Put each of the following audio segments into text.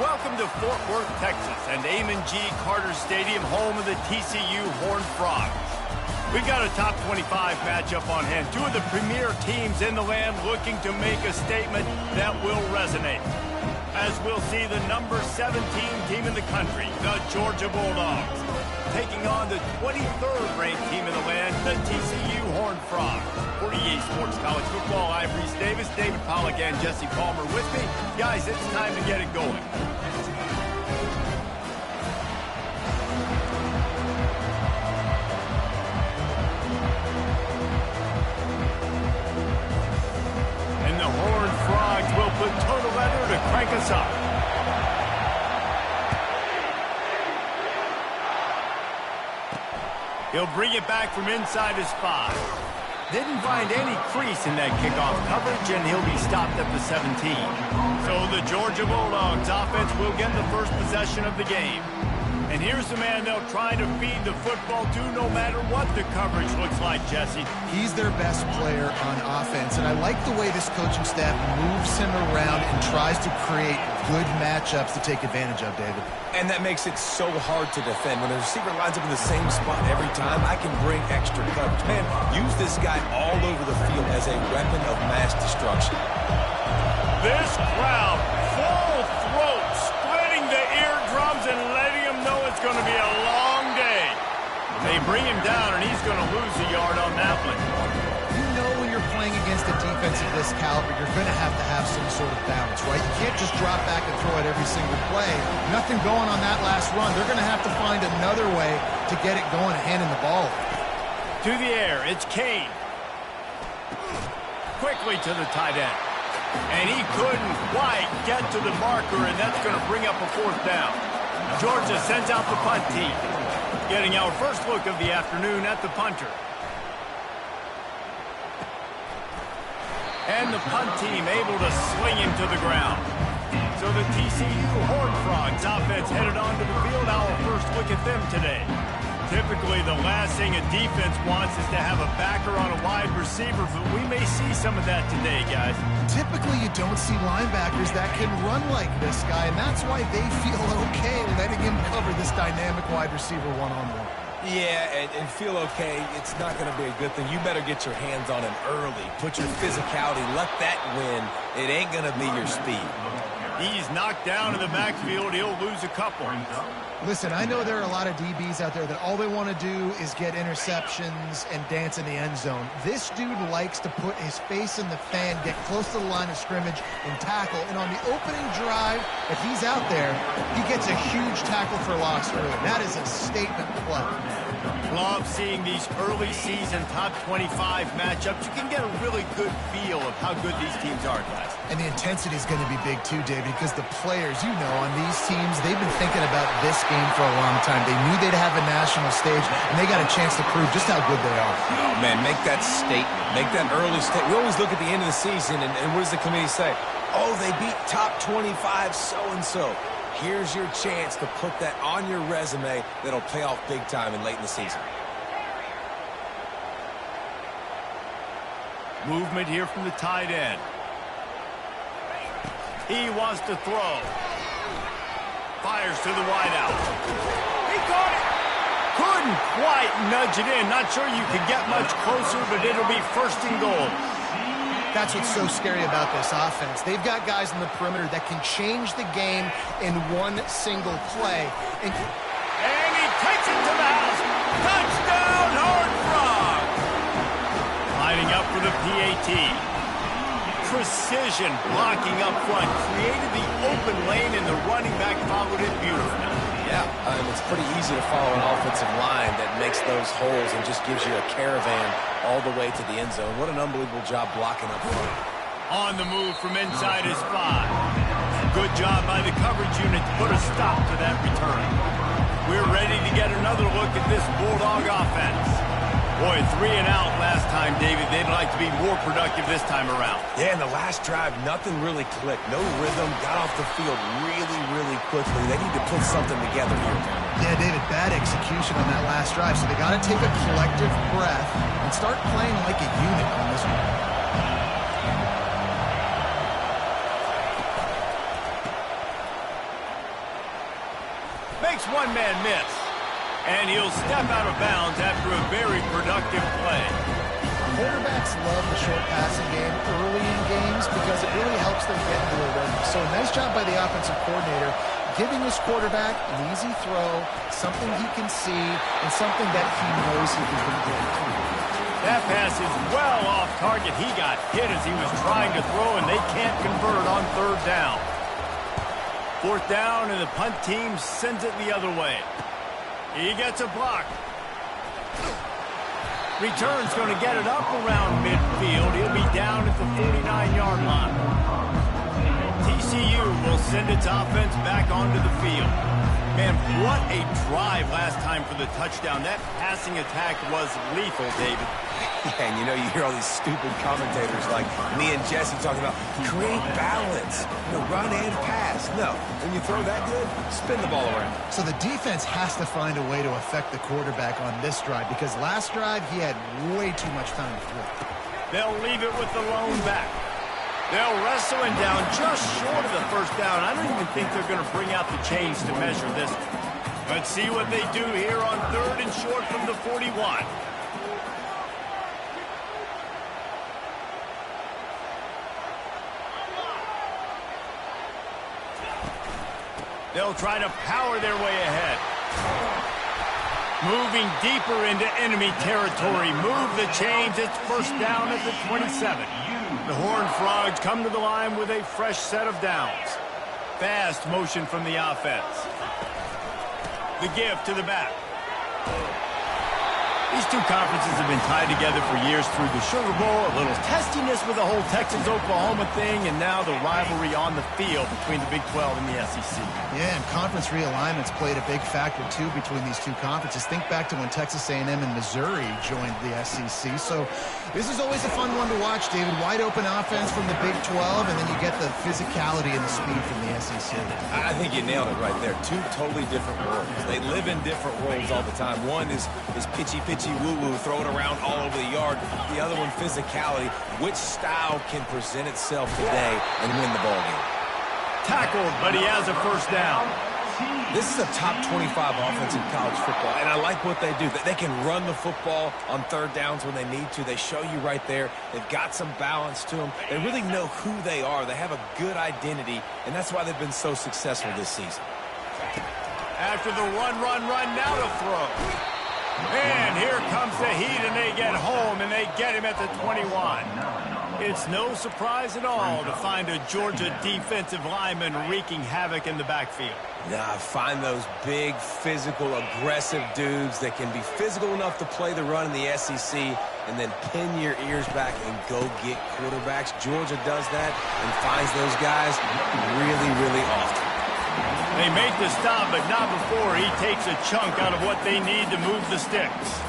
Welcome to Fort Worth, Texas, and Amon G. Carter Stadium, home of the TCU Horned Frogs. We've got a top 25 matchup on hand. Two of the premier teams in the land looking to make a statement that will resonate. As we'll see the number 17 team in the country, the Georgia Bulldogs, taking on the 23rd ranked team in the land, the TCU Horned Frogs. For EA Sports College Football, I'm Reese Davis, David Pollack, and Jesse Palmer with me. Guys, it's time to get it going. And the Horned Frogs will put total leather to crank us up. He'll bring it back from inside his 5. Didn't find any crease in that kickoff coverage, and he'll be stopped at the 17. So the Georgia Bulldogs offense will get the first possession of the game. And here's the man they'll try to feed the football to no matter what the coverage looks like, Jesse. He's their best player on offense, and I like the way this coaching staff moves him around and tries to create good matchups to take advantage of, David. And that makes it so hard to defend. When the receiver lines up in the same spot every time, I can bring extra coverage. Man, use this guy all over the field as a weapon of mass destruction. This crowd, full throat, splitting the eardrums and letting him know it's going to be a long day. They bring him down, and he's going to lose a yard on that one. You know when you're playing against a defense of this caliber, you're going to have some sort of balance, right? You can't just drop back and throw it every single play. Nothing going on that last run. They're going to have to find another way to get it going and handing the ball. To the air, it's Kane. Quickly to the tight end. And he couldn't quite get to the marker, and that's going to bring up a 4th down. Georgia sends out the punt team. Getting our first look of the afternoon at the punter. And the punt team able to sling him to the ground. So the TCU Horned Frogs offense headed onto the field. Our first look at them today. Typically, the last thing a defense wants is to have a backer on a wide receiver, but we may see some of that today, guys. Typically, you don't see linebackers that can run like this guy, and that's why they feel okay letting him cover this dynamic wide receiver one-on-one. Yeah, and feel okay, it's not going to be a good thing. You better get your hands on him early. Put your physicality, let that win. It ain't going to be your speed. He's knocked down in the backfield. He'll lose a couple. Listen, I know there are a lot of DBs out there that all they want to do is get interceptions and dance in the end zone. This dude likes to put his face in the fan, get close to the line of scrimmage, and tackle. And on the opening drive, if he's out there, he gets a huge tackle for loss early. That is a statement play. Love seeing these early season top 25 matchups. You can get a really good feel of how good these teams are, guys. And the intensity is going to be big too, David, because the players, you know, on these teams, they've been thinking about this game for a long time. They knew they'd have a national stage, and they got a chance to prove just how good they are. Oh, man, make that statement. Make that early statement. We always look at the end of the season, and what does the committee say? Oh, they beat top 25 so-and-so. Here's your chance to put that on your resume that'll pay off big time and late in the season. Movement here from the tight end. He wants to throw. Fires to the wideout. He caught it. Couldn't quite nudge it in. Not sure you could get much closer, but it'll be 1st and goal. That's what's so scary about this offense. They've got guys in the perimeter that can change the game in one single play. And he takes it to the house. Touchdown, Horned Frogs. Lining up for the PAT. Precision blocking up front. Created the open lane, and the running back followed it beautifully. Yeah, it's pretty easy to follow an offensive line that makes those holes and just gives you a caravan all the way to the end zone. What an unbelievable job blocking up front. On the move from inside his 5. Good job by the coverage unit to put a stop to that return. We're ready to get another look at this Bulldog offense. Boy, 3 and out last time, David. They'd like to be more productive this time around. Yeah, in the last drive, nothing really clicked. No rhythm, got off the field really quickly. They need to put something together here. Yeah, David, bad execution on that last drive. So they got to take a collective breath and start playing like a unit on this one. one-man miss. And he'll step out of bounds after a very productive play. Quarterbacks love the short passing game early in games because it really helps them get into a rhythm. So nice job by the offensive coordinator giving his quarterback an easy throw, something he can see, and something that he knows he can complete. That pass is well off target. He got hit as he was trying to throw, and they can't convert on third down. Fourth down, and the punt team sends it the other way. He gets a block. Return's going to get it up around midfield. He'll be down at the 49-yard line. TCU will send its offense back onto the field. Man, what a drive last time for the touchdown. That passing attack was lethal, David. Yeah, and you hear all these stupid commentators like me and Jesse talking about create balance, run and pass. No, when you throw that good, spin the ball around. So the defense has to find a way to affect the quarterback on this drive because last drive he had way too much time to throw. They'll leave it with the lone back. They'll wrestle him down just short of the first down. I don't even think they're going to bring out the chains to measure this. Let's see what they do here on third and short from the 41. They'll try to power their way ahead. Moving deeper into enemy territory. Move the chains. It's first down at the 27. The Horned Frogs come to the line with a fresh set of downs. Fast motion from the offense. The give to the back. These two conferences have been tied together for years through the Sugar Bowl, a little testiness with the whole Texas-Oklahoma thing, and now the rivalry on the field between the Big 12 and the SEC. Yeah, and conference realignments played a big factor, too, between these two conferences. Think back to when Texas A&M and Missouri joined the SEC. So this is always a fun one to watch, David. Wide open offense from the Big 12, and then you get the physicality and the speed from the SEC. I think you nailed it right there. Two totally different worlds. They live in different worlds all the time. One is pitchy woo-woo, throw it around all over the yard. The other one, physicality. Which style can present itself today and win the ball game? Tackled, but he has a first down. This is a top 25 offense in college football, and I like what they do. They can run the football on third downs when they need to. They show you right there. They've got some balance to them. They really know who they are. They have a good identity, and that's why they've been so successful this season. After the run, now to throw. And here comes the heat, and they get home, and they get him at the 21. It's no surprise at all to find a Georgia defensive lineman wreaking havoc in the backfield. Nah, find those big, physical, aggressive dudes that can be physical enough to play the run in the SEC and then pin your ears back and go get quarterbacks. Georgia does that and finds those guys really, really often. They make the stop, but not before he takes a chunk out of what they need to move the sticks.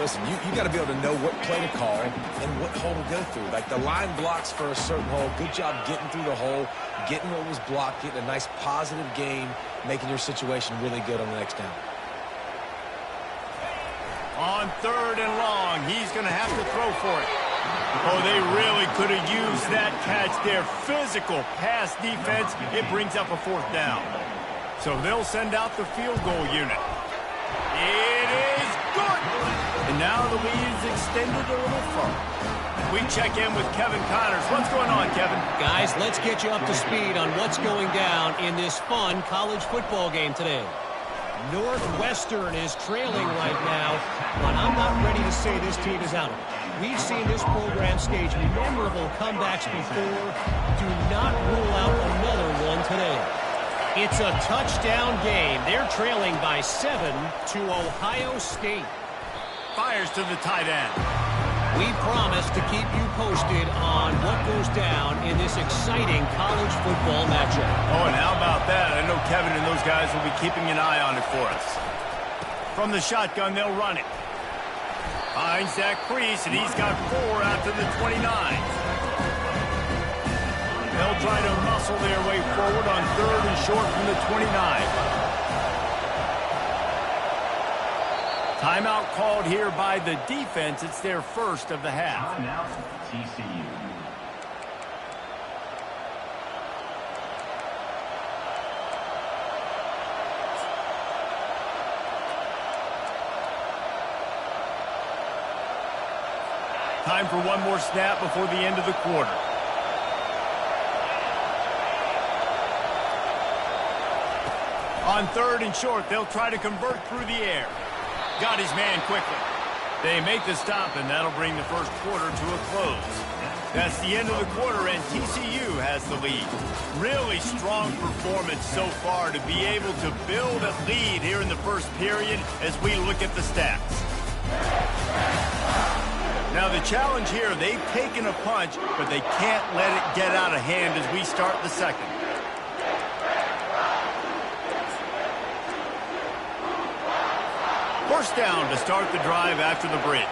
Listen, you got to be able to know what play to call and what hole to go through. Like the line blocks for a certain hole. Good job getting through the hole, getting what was blocked, getting a nice positive gain, making your situation really good on the next down. On third and long, he's going to have to throw for it. Oh, they really could have used that catch there. Physical pass defense. It brings up a fourth down. So they'll send out the field goal unit. It is good. And now the lead is extended a little further. We check in with Kevin Connors. What's going on, Kevin? Guys, let's get you up to speed on what's going down in this fun college football game today. Northwestern is trailing right now, but I'm not ready to say this team is out of it. We've seen this program stage memorable comebacks before. Do not rule out another one today. It's a touchdown game. They're trailing by 7 to Ohio State. Fires to the tight end. We promise to keep you posted on what goes down in this exciting college football matchup. Oh, and how about that? I know Kevin and those guys will be keeping an eye on it for us. From the shotgun, they'll run it. Finds that crease, and he's got 4 out to the 29. They'll try to muscle their way forward on third and short from the 29. Timeout called here by the defense. It's their first of the half. Now, TCU. Time for one more snap before the end of the quarter. On 3rd and short, they'll try to convert through the air. Got his man quickly. They make the stop, and that'll bring the first quarter to a close. That's the end of the quarter, and TCU has the lead. Really strong performance so far to be able to build a lead here in the first period as we look at the stats. Now the challenge here, they've taken a punch, but they can't let it get out of hand as we start the second. First down to start the drive after the break.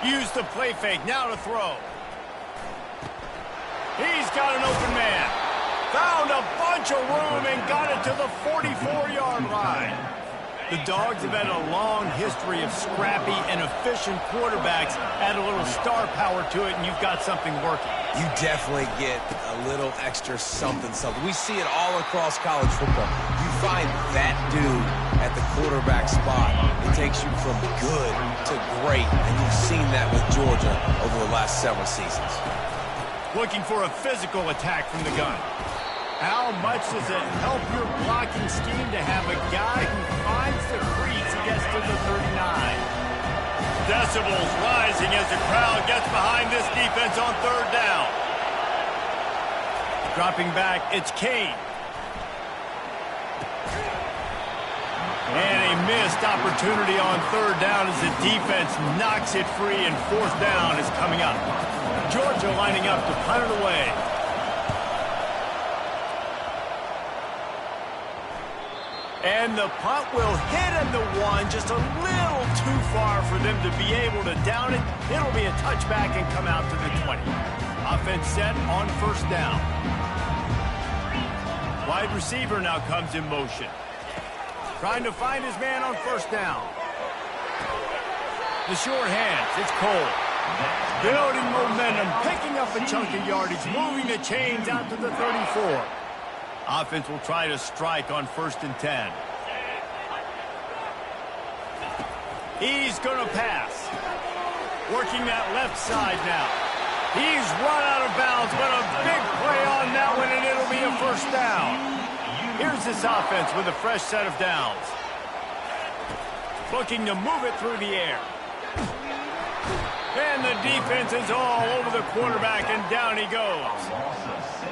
Use the play fake, now to throw. He's got an open man. Found a bunch of room and got it to the 44-yard line. The Dogs have had a long history of scrappy and efficient quarterbacks. Add a little star power to it, and you've got something working. You definitely get a little extra something. We see it all across college football. You find that dude at the quarterback spot. It takes you from good to great, and you've seen that with Georgia over the last several seasons. Looking for a physical attack from the gun. How much does it help your blocking scheme to have a guy who finds the crease and gets to the 39? Decibels rising as the crowd gets behind this defense on 3rd down. Dropping back, it's Kane. And a missed opportunity on 3rd down as the defense knocks it free, and 4th down is coming up. Georgia lining up to punt it away. And the punt will hit at the 1, just a little too far for them to be able to down it. It'll be a touchback and come out to the 20. Offense set on 1st down. Wide receiver now comes in motion. Trying to find his man on 1st down. The short hands, it's Cole. Building momentum, picking up a chunk of yardage, moving the chains out to the 34. Offense will try to strike on 1st and 10. He's going to pass. Working that left side now. He's run out of bounds, but a big play on that one, and it'll be a 1st down. Here's this offense with a fresh set of downs. Looking to move it through the air. And the defense is all over the quarterback, and down he goes.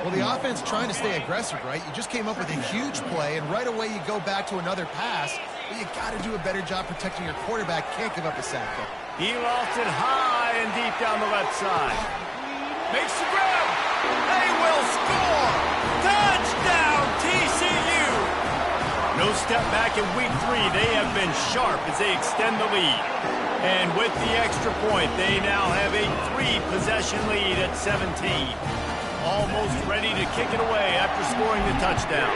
Well, the offense trying to stay aggressive, right? You just came up with a huge play, and right away you go back to another pass, but you got to do a better job protecting your quarterback. Can't give up a sack, though. He lost it high and deep down the left side. Makes the grab. They will score. Touchdown, TCU. No step back in week 3. They have been sharp as they extend the lead. And with the extra point, they now have a 3-possession lead at 17. Almost ready to kick it away after scoring the touchdown.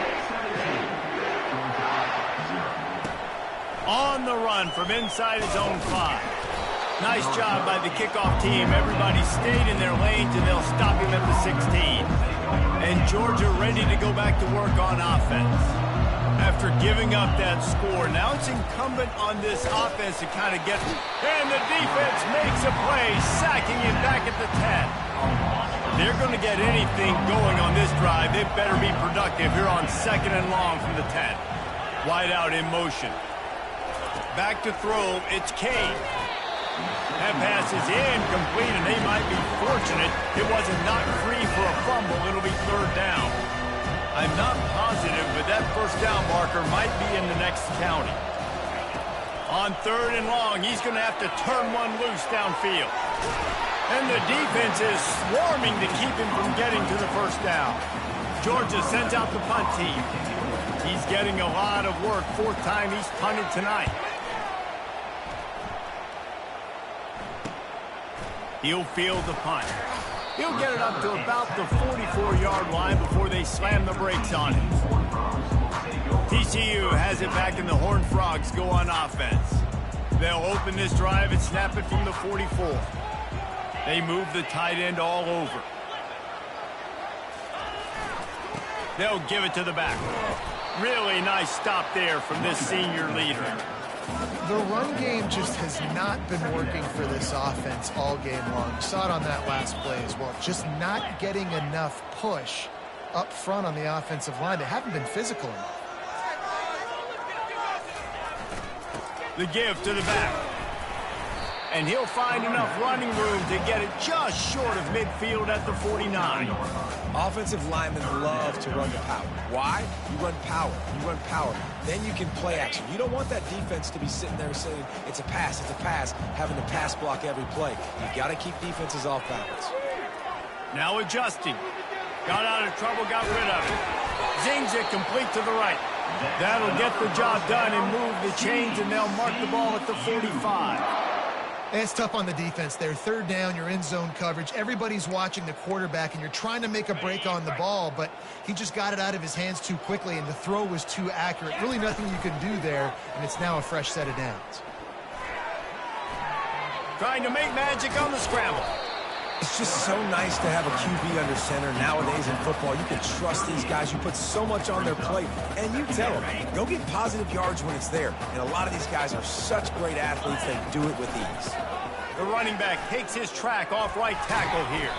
On the run from inside his own 5. Nice job by the kickoff team. Everybody stayed in their lanes, and they'll stop him at the 16. And Georgia ready to go back to work on offense. After giving up that score, now it's incumbent on this offense to kind of get... And the defense makes a play, sacking him back at the 10. They're going to get anything going on this drive. They better be productive here on 2nd and long from the 10. Wide out in motion. Back to throw, it's Kane. That pass is incomplete, and they might be fortunate it wasn't knocked free for a fumble. It'll be 3rd down. I'm not positive, but that 1st down marker might be in the next county. On 3rd and long, he's going to have to turn one loose downfield. And the defense is swarming to keep him from getting to the 1st down. Georgia sends out the punt team. He's getting a lot of work. 4th time he's punted tonight. He'll field the punt. He'll get it up to about the 44-yard line before they slam the brakes on it. TCU has it back, and the Horned Frogs go on offense. They'll open this drive and snap it from the 44. They move the tight end all over. They'll give it to the back. Really nice stop there from this senior leader. The run game just has not been working for this offense all game long. You saw it on that last play as well. Just not getting enough push up front on the offensive line. They haven't been physical enough. The give to the back. And he'll find enough running room to get it just short of midfield at the 49. Offensive linemen love to run the power. Why? You run power. You run power. Then you can play action. You don't want that defense to be sitting there saying, it's a pass, having to pass block every play. You got to keep defenses off balance. Now adjusting. Got out of trouble, got rid of it. Zings it complete to the right. That'll get the job done and move the chains, and they'll mark the ball at the 45. It's tough on the defense there. Third down, you're in zone coverage. Everybody's watching the quarterback, and you're trying to make a break on the ball, but he just got it out of his hands too quickly, and the throw was too accurate. Really nothing you can do there, and it's now a fresh set of downs. Trying to make magic on the scramble. It's just so nice to have a QB under center. Nowadays in football, you can trust these guys. You put so much on their plate, and you tell them, go get positive yards when it's there. And a lot of these guys are such great athletes, they do it with ease. The running back takes his track off right tackle here.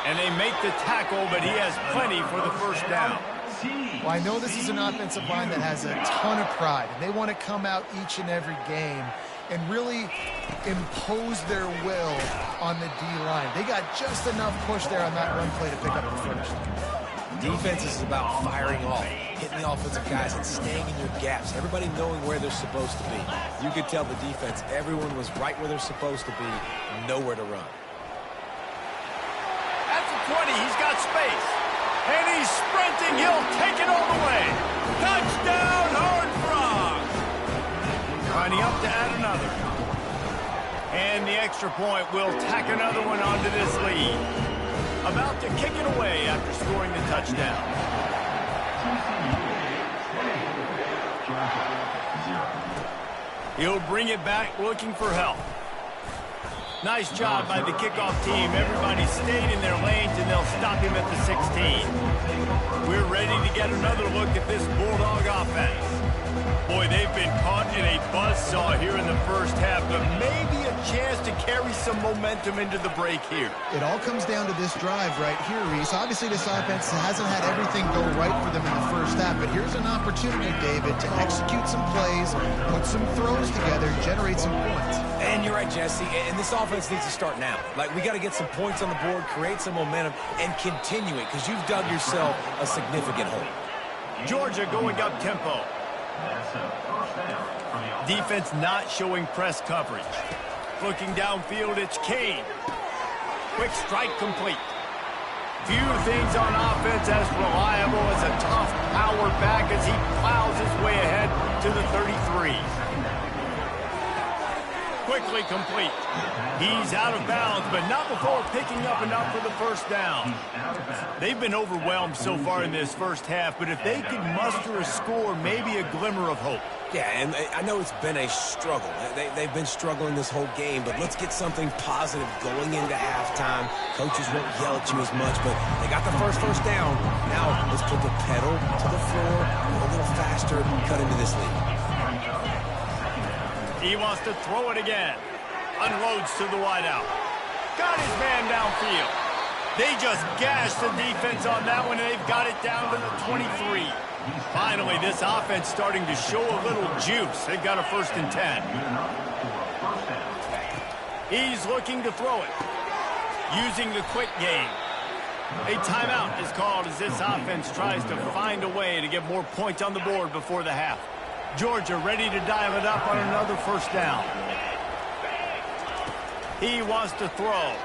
And they make the tackle, but he has plenty for the first down. Well, I know this is an offensive line that has a ton of pride, and they want to come out each and every game and really impose their will on the D-line. They got just enough push there on that run play to pick up the first. Defense is about firing off, hitting the offensive guys and staying in your gaps, everybody knowing where they're supposed to be. You could tell the defense, everyone was right where they're supposed to be, nowhere to run. At the 20, he's got space. And he's sprinting. He'll take it all the way. Touchdown, Horned Frogs. Lining up to add another. And the extra point will tack another one onto this lead. About to kick it away after scoring the touchdown. He'll bring it back looking for help. Nice job by the kickoff team. Everybody stayed in their lanes, and they'll stop him at the 16. We're ready to get another look at this Bulldog offense. Boy, they've been caught in a buzzsaw here in the first half, but maybe a chance to carry some momentum into the break here. It all comes down to this drive right here, Reese. Obviously, this offense hasn't had everything go right for them in the first half, but here's an opportunity, David, to execute some plays, put some throws together, generate some points. And you're right, Jesse, and this offense needs to start now. Like, we got to get some points on the board, create some momentum, and continue it, because you've dug yourself a significant hole. Georgia going up tempo. Defense not showing press coverage. Looking downfield, it's Kane. Quick strike complete. Few things on offense as reliable as a tough power back as he plows his way ahead to the 33. Quickly complete. He's out of bounds, but not before picking up enough for the first down. They've been overwhelmed so far in this first half, but if they can muster a score, maybe a glimmer of hope. Yeah, and I know it's been a struggle. They've been struggling this whole game, but let's get something positive going into halftime. Coaches won't yell at you as much, but they got the first down. Now let's put the pedal to the floor, go a little faster, cut into this lead. He wants to throw it again. Unloads to the wideout. Got his man downfield. They just gashed the defense on that one, and they've got it down to the 23. Finally, this offense starting to show a little juice. They've got a 1st and 10. He's looking to throw it. Using the quick game. A timeout is called as this offense tries to find a way to get more points on the board before the half. Georgia ready to dial it up on another 1st down. He wants to throw.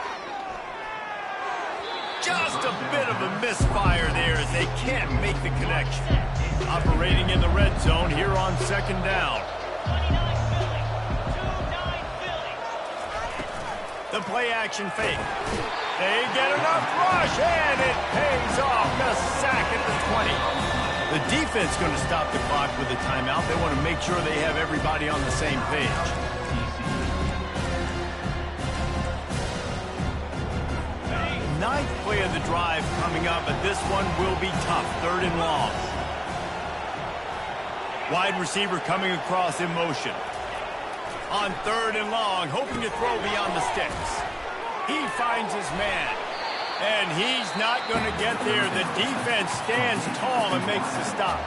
Just a bit of a misfire there as they can't make the connection. Operating in the red zone here on 2nd down. The play action fake. They get enough rush, and it pays off. A sack at the 20. The defense going to stop the clock with a timeout. They want to make sure they have everybody on the same page. Ninth play of the drive coming up, but this one will be tough. 3rd and long. Wide receiver coming across in motion. On 3rd and long, hoping to throw beyond the sticks. He finds his man. And he's not going to get there. The defense stands tall and makes the stop.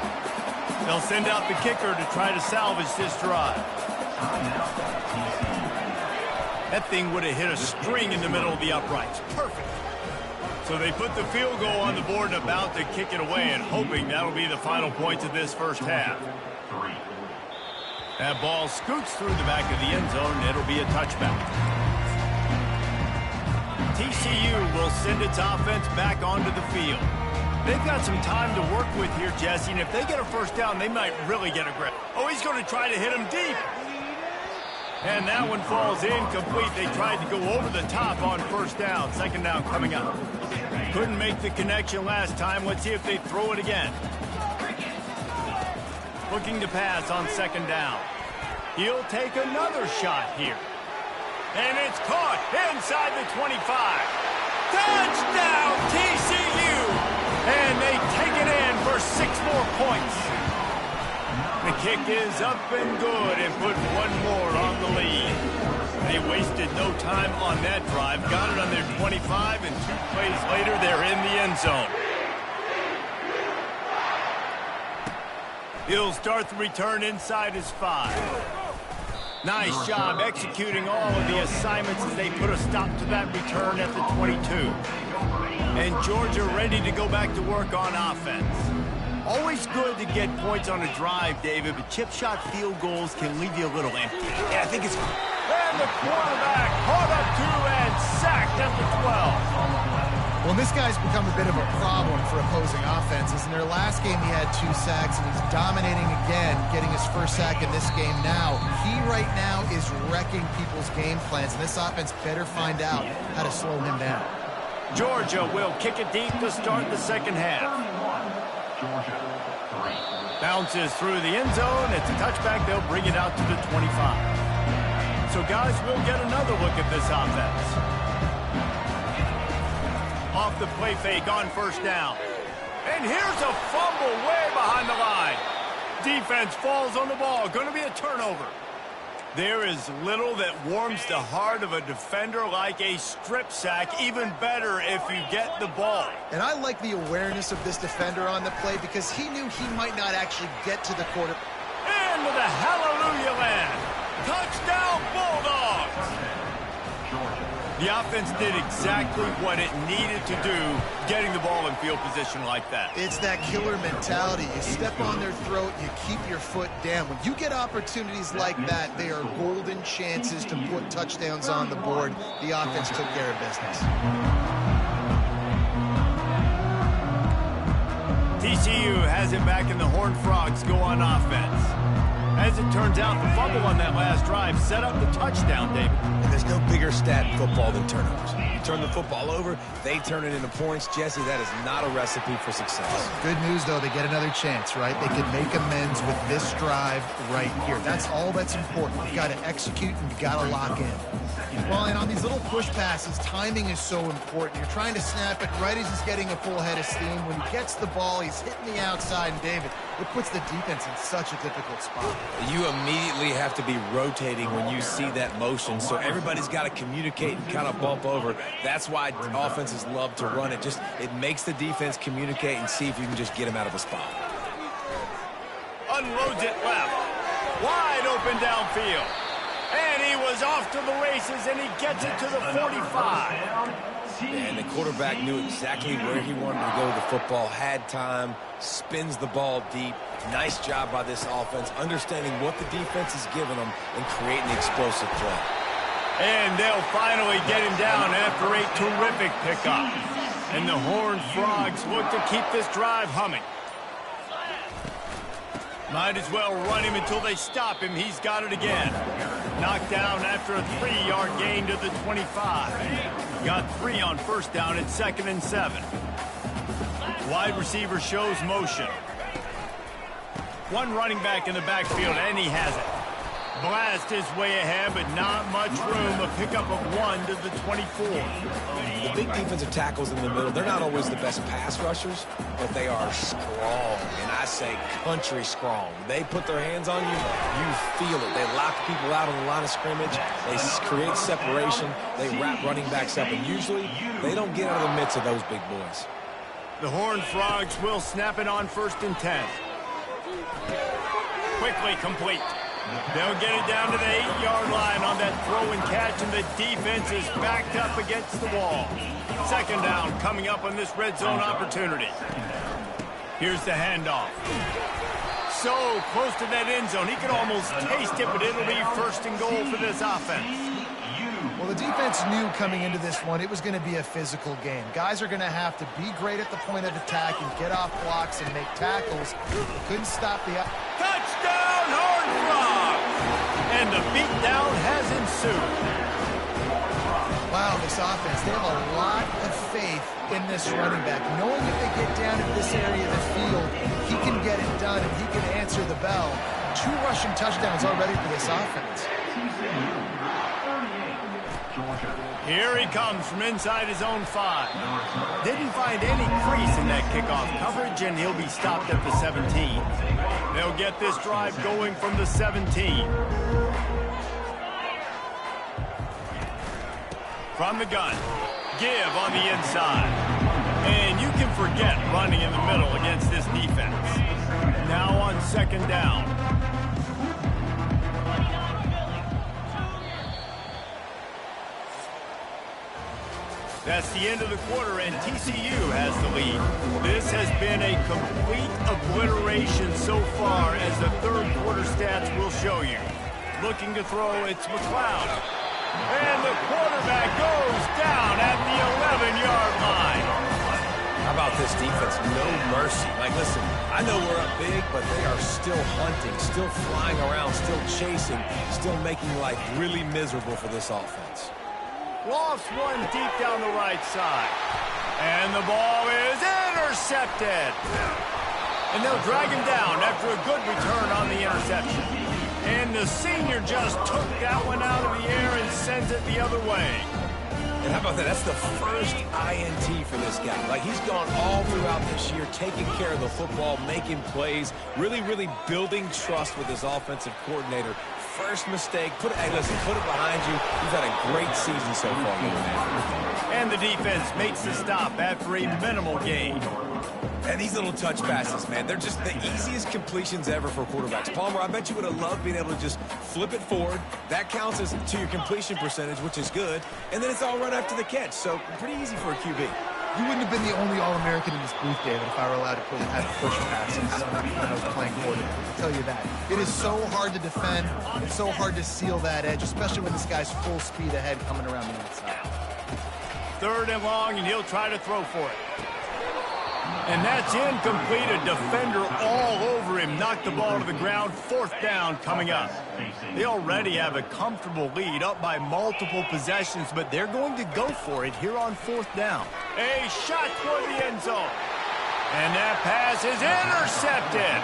They'll send out the kicker to try to salvage this drive. That thing would have hit a string in the middle of the uprights. Perfect. So they put the field goal on the board and about to kick it away and hoping that'll be the final points of this first half. That ball scoots through the back of the end zone, and it'll be a touchback. TCU will send its offense back onto the field. They've got some time to work with here, Jesse, and if they get a first down, they might really get aggressive. Oh, he's going to try to hit him deep. And that one falls incomplete. They tried to go over the top on first down. 2nd down coming up. Couldn't make the connection last time. Let's see if they throw it again. Looking to pass on 2nd down. He'll take another shot here. And it's caught inside the 25. Touchdown, TCU! And they take it in for 6 more points. The kick is up and good and put 1 more on the lead. They wasted no time on that drive. Got it on their 25, and 2 plays later, they're in the end zone. He'll start the return inside his 5. Nice job executing all of the assignments as they put a stop to that return at the 22. And Georgia ready to go back to work on offense. Always good to get points on a drive, David, but chip shot field goals can leave you a little empty. Yeah, I think it's... And the quarterback caught up to and sacked at the 12. Well, this guy's become a bit of a problem for opposing offenses. In their last game, he had 2 sacks, and he's dominating again, getting his first sack in this game now. He right now is wrecking people's game plans, and this offense better find out how to slow him down. Georgia will kick it deep to start the 2nd half. Bounces through the end zone. It's a touchback. They'll bring it out to the 25. So, guys, we'll get another look at this offense. Off the play fake on 1st down. And here's a fumble way behind the line. Defense falls on the ball. Going to be a turnover. There is little that warms the heart of a defender like a strip sack. Even better if you get the ball. And I like the awareness of this defender on the play because he knew he might not actually get to the quarter. Into the hallelujah land. Touchdown Bulldogs. The offense did exactly what it needed to do, getting the ball in field position like that. It's that killer mentality. You step on their throat, you keep your foot down. When you get opportunities like that, they are golden chances to put touchdowns on the board. The offense took care of business. TCU has it back, and the Horned Frogs go on offense. As it turns out, the fumble on that last drive set up the touchdown, David. And there's no bigger stat in football than turnovers. You turn the football over, they turn it into points. Jesse, that is not a recipe for success. Good news, though, they get another chance, right? They can make amends with this drive right here. That's all that's important. You've got to execute, and you've got to lock in. Well, and on these little push passes, timing is so important. You're trying to snap it right as he's getting a full head of steam. When he gets the ball, he's hitting the outside, and David, it puts the defense in such a difficult spot. You immediately have to be rotating when you see that motion, so everybody's got to communicate and kind of bump over. That's why offenses love to run it. It makes the defense communicate and see if you can just get him out of a spot. Unloads it left. Wide open downfield. And he was off to the races, and he gets it to the 45. And the quarterback knew exactly where he wanted to go with the football, had time, spins the ball deep. Nice job by this offense, understanding what the defense is giving them and creating the explosive play. And they'll finally get him down after a terrific pickup. And the Horned Frogs look to keep this drive humming. Might as well run him until they stop him. He's got it again. Knocked down after a 3-yard gain to the 25. Got 3 on first down at 2nd and 7. Wide receiver shows motion. One running back in the backfield, and he has it. Blast his way ahead, but not much room. A pickup of 1 to the 24. The big defensive tackles in the middle, they're not always the best pass rushers, but they are strong, and I say country strong. They put their hands on you, you feel it. They lock people out on the line of scrimmage. They create separation. They wrap running backs up, and usually they don't get out of the midst of those big boys. The Horned Frogs will snap it on 1st and 10. Quickly complete. They'll get it down to the 8-yard line on that throw and catch, and the defense is backed up against the wall. 2nd down coming up on this red zone opportunity. Here's the handoff. So close to that end zone. He could almost taste it, but it'll be 1st and goal for this offense. Well, the defense knew coming into this one it was going to be a physical game. Guys are going to have to be great at the point of attack and get off blocks and make tackles. They couldn't stop the... Touchdown, Horned Frogs! And the beatdown has ensued. Wow, this offense, they have a lot of faith in this running back. Knowing if they get down to this area of the field, he can get it done and he can answer the bell. 2 rushing touchdowns already for this offense. Here he comes from inside his own 5. Didn't find any crease in that kickoff coverage, and he'll be stopped at the 17. They'll get this drive going from the 17. From the gun, give on the inside. And you can forget running in the middle against this defense. Now on 2nd down. That's the end of the quarter, and TCU has the lead. This has been a complete obliteration so far, as the 3rd quarter stats will show you. Looking to throw, it's McLeod. And the quarterback goes down at the 11-yard line. How about this defense? No mercy. Like, listen, I know we're up big, but they are still hunting, still flying around, still chasing, still making life really miserable for this offense. Lofts one deep down the right side. And the ball is intercepted. And they'll drag him down after a good return on the interception. And the senior just took that one out of the air and sends it the other way. And how about that? That's the first INT for this guy. Like, he's gone all throughout this year, taking care of the football, making plays, really, really building trust with his offensive coordinator. First mistake, hey, listen, put it behind you. You've had a great season so far, man. And the defense makes the stop after a minimal gain. And these little touch passes, man, they're just the easiest completions ever for quarterbacks. Palmer, I bet you would have loved being able to just flip it forward. That counts as to your completion percentage, which is good. And then it's all run after the catch, so pretty easy for a QB. You wouldn't have been the only All-American in this booth, David, if I were allowed to have push passes when I was playing quarterback. I'll tell you that. It is so hard to defend. It's so hard to seal that edge, especially when this guy's full speed ahead coming around the outside. 3rd and long, and he'll try to throw for it. And that's incomplete. A defender all over him. Knocked the ball to the ground. 4th down coming up. They already have a comfortable lead, up by multiple possessions, but they're going to go for it here on 4th down. A shot toward the end zone. And that pass is intercepted.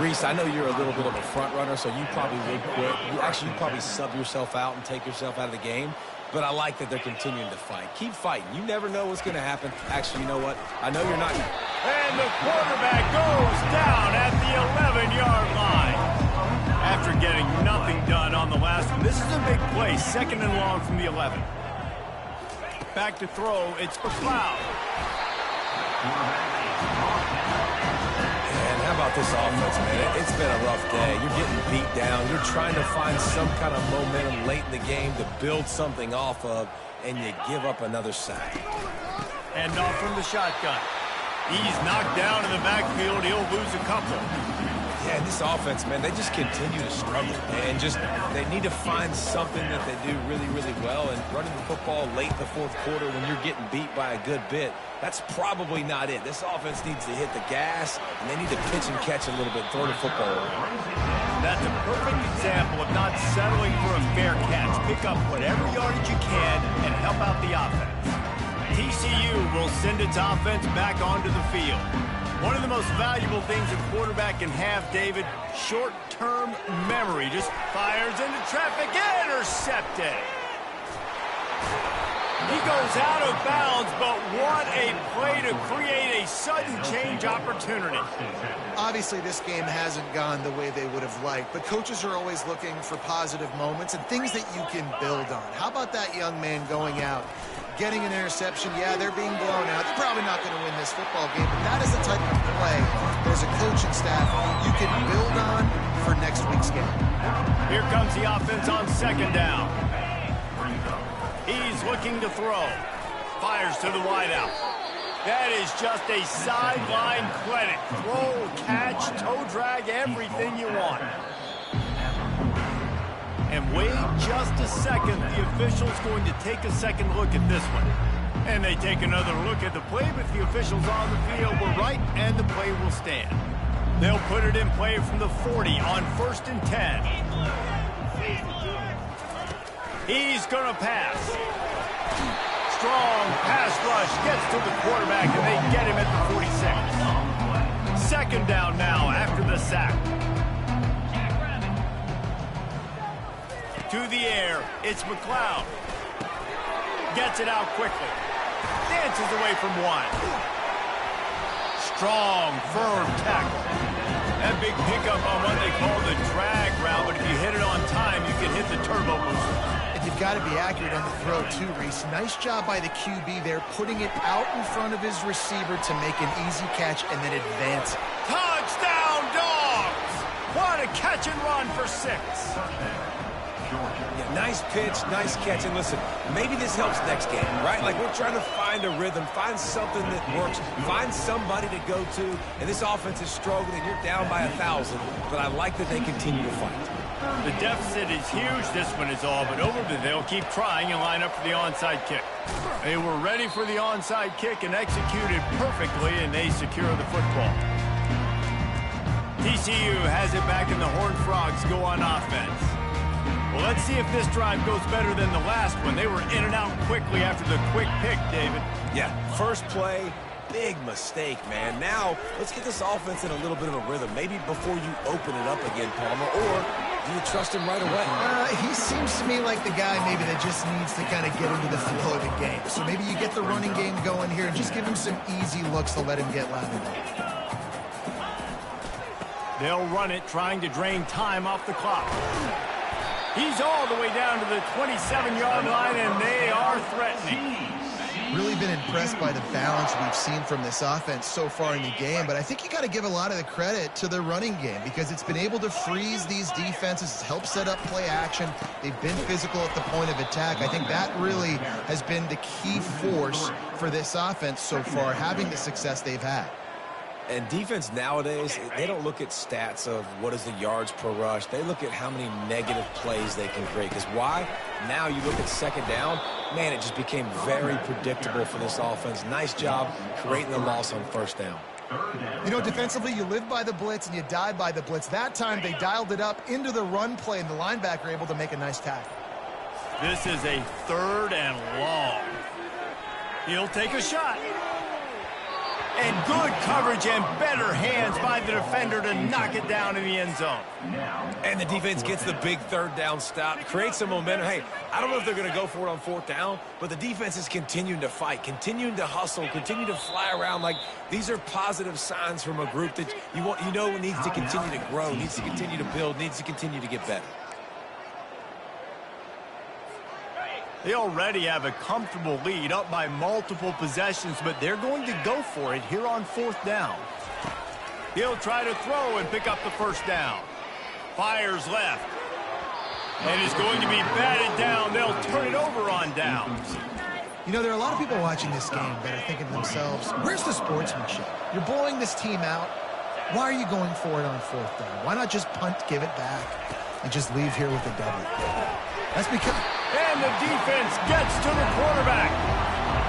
Reese, I know you're a little bit of a front runner, so you probably would quit. You'd probably sub yourself out and take yourself out of the game. But I like that they're continuing to fight. Keep fighting. You never know what's going to happen. Actually, you know what? I know you're not. And the quarterback goes down at the 11-yard line. After getting nothing done on the last one, this is a big play. 2nd and long from the 11. Back to throw. It's McLeod. How about this offense, man? It's been a rough day. You're getting beat down. You're trying to find some kind of momentum late in the game to build something off of, and you give up another sack. And off from the shotgun. He's knocked down in the backfield. He'll lose a couple. Yeah, this offense, man, they just continue to struggle. And they need to find something that they do really, really well. And running the football late in the 4th quarter when you're getting beat by a good bit, that's probably not it. This offense needs to hit the gas, and they need to pitch and catch a little bit, throw the football around. That's a perfect example of not settling for a fair catch. Pick up whatever yardage you can and help out the offense. TCU will send its offense back onto the field. One of the most valuable things a quarterback can have, David, short-term memory. Just fires into traffic, intercepted. He goes out of bounds, but what a play to create a sudden change opportunity. Obviously, this game hasn't gone the way they would have liked, but coaches are always looking for positive moments and things that you can build on. How about that young man going out, getting an interception? Yeah, they're being blown out. They're probably not going to win this football game, but that is the type of play that as a coaching staff you can build on for next week's game. Here comes the offense on second down. He's looking to throw. Fires to the wideout. That is just a sideline credit. Throw, catch, toe drag, everything you want. And wait just a second. The official's going to take a second look at this one. And they take another look at the play, but the officials on the field were right, and the play will stand. They'll put it in play from the 40 on 1st and 10. He's going to pass. Strong pass rush gets to the quarterback, and they get him at the 46. Second down now after the sack. To the air, it's McLeod. Gets it out quickly. Dances away from one. Strong, firm tackle. That big pickup on what they call the drag route, but if you hit it on time, you can hit the turbo booster. And you've got to be accurate on the throw too, Reese. Nice job by the QB there, putting it out in front of his receiver to make an easy catch and then advance. Touchdown, Dogs! What a catch and run for 6. Yeah, nice pitch, nice catch. And listen, maybe this helps next game, right? Like we're trying to find a rhythm, find something that works, find somebody to go to. And this offense is struggling, and you're down by 1,000. But I like that they continue to fight. The deficit is huge. This one is all but over, but they'll keep trying and line up for the onside kick. They were ready for the onside kick and executed perfectly, and they secure the football. TCU has it back, and the Horned Frogs go on offense. Well, let's see if this drive goes better than the last one. They were in and out quickly after the quick pick, David. Yeah, first play, big mistake, man. Now, let's get this offense in a little bit of a rhythm. Maybe before you open it up again, Palmer, or do you trust him right away? He seems to me like the guy maybe that just needs to kind of get into the flow of the game. So maybe you get the running game going here and just give him some easy looks to let him get loud. They'll run it, trying to drain time off the clock. He's all the way down to the 27-yard line, and they are threatening. Really been impressed by the balance we've seen from this offense so far in the game, but I think you got to give a lot of the credit to the running game because it's been able to freeze these defenses, help set up play action. They've been physical at the point of attack. I think that really has been the key force for this offense so far, having the success they've had. And defense nowadays, they don't look at stats of what is the yards per rush. They look at how many negative plays they can create. Because why? Now you look at second down, man, it just became very predictable for this offense. Nice job creating the loss on first down. You know, defensively, you live by the blitz and you die by the blitz. That time they dialed it up into the run play, and the linebacker able to make a nice tackle. This is a 3rd and long. He'll take a shot. And good coverage and better hands by the defender to knock it down in the end zone. And the defense gets the big 3rd down stop, creates some momentum. Hey, I don't know if they're going to go for it on 4th down, but the defense is continuing to fight, continuing to hustle, continue to fly around. Like, these are positive signs from a group that you know needs to continue to grow, needs to continue to build, needs to continue to get better. They already have a comfortable lead, up by multiple possessions, but they're going to go for it here on 4th down. He'll try to throw and pick up the 1st down. Fires left. And is going to be batted down. They'll turn it over on downs. You know, there are a lot of people watching this game that are thinking to themselves, where's the sportsmanship? You're blowing this team out. Why are you going for it on 4th down? Why not just punt, give it back, and just leave here with a W? That's because... And the defense gets to the quarterback.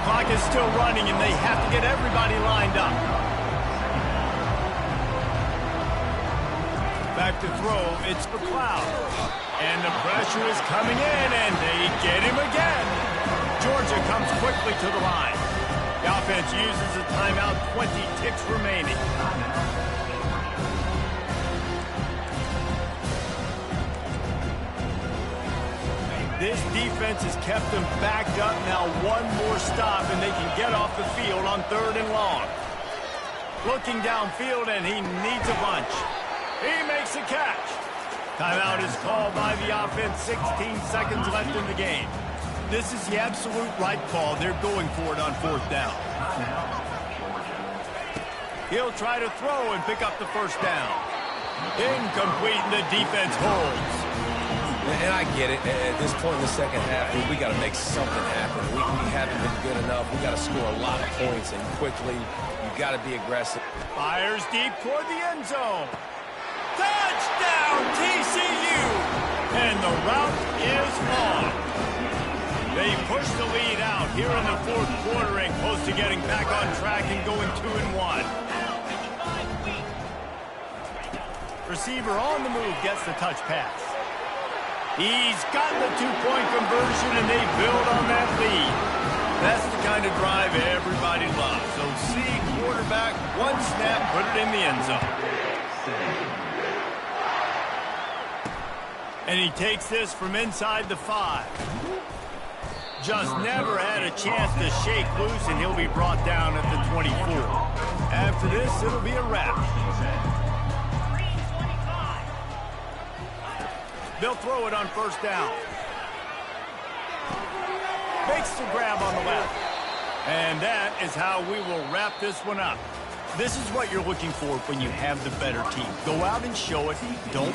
Clock is still running, and they have to get everybody lined up. Back to throw, it's McLeod. And the pressure is coming in, and they get him again. Georgia comes quickly to the line. The offense uses a timeout, 20 ticks remaining. This defense has kept them backed up. Now one more stop, and they can get off the field on 3rd and long. Looking downfield, and he needs a bunch. He makes a catch. Timeout is called by the offense. 16 seconds left in the game. This is the absolute right call. They're going for it on 4th down. He'll try to throw and pick up the 1st down. Incomplete, and the defense holds. And I get it. At this point in the second half, we got to make something happen. We haven't been good enough. We got to score a lot of points, and quickly. You got to be aggressive. Fires deep toward the end zone. Touchdown, TCU! And the route is on. They push the lead out here in the 4th quarter and close to getting back on track and going 2-1. Receiver on the move gets the touch pass. He's got the 2-point conversion, and they build on that lead. That's the kind of drive everybody loves. So see quarterback, one snap, put it in the end zone. And he takes this from inside the 5. Just never had a chance to shake loose, and he'll be brought down at the 24. After this, it'll be a wrap. They'll throw it on 1st down. Makes the grab on the left. And that is how we will wrap this one up. This is what you're looking for when you have the better team. Go out and show it. Don't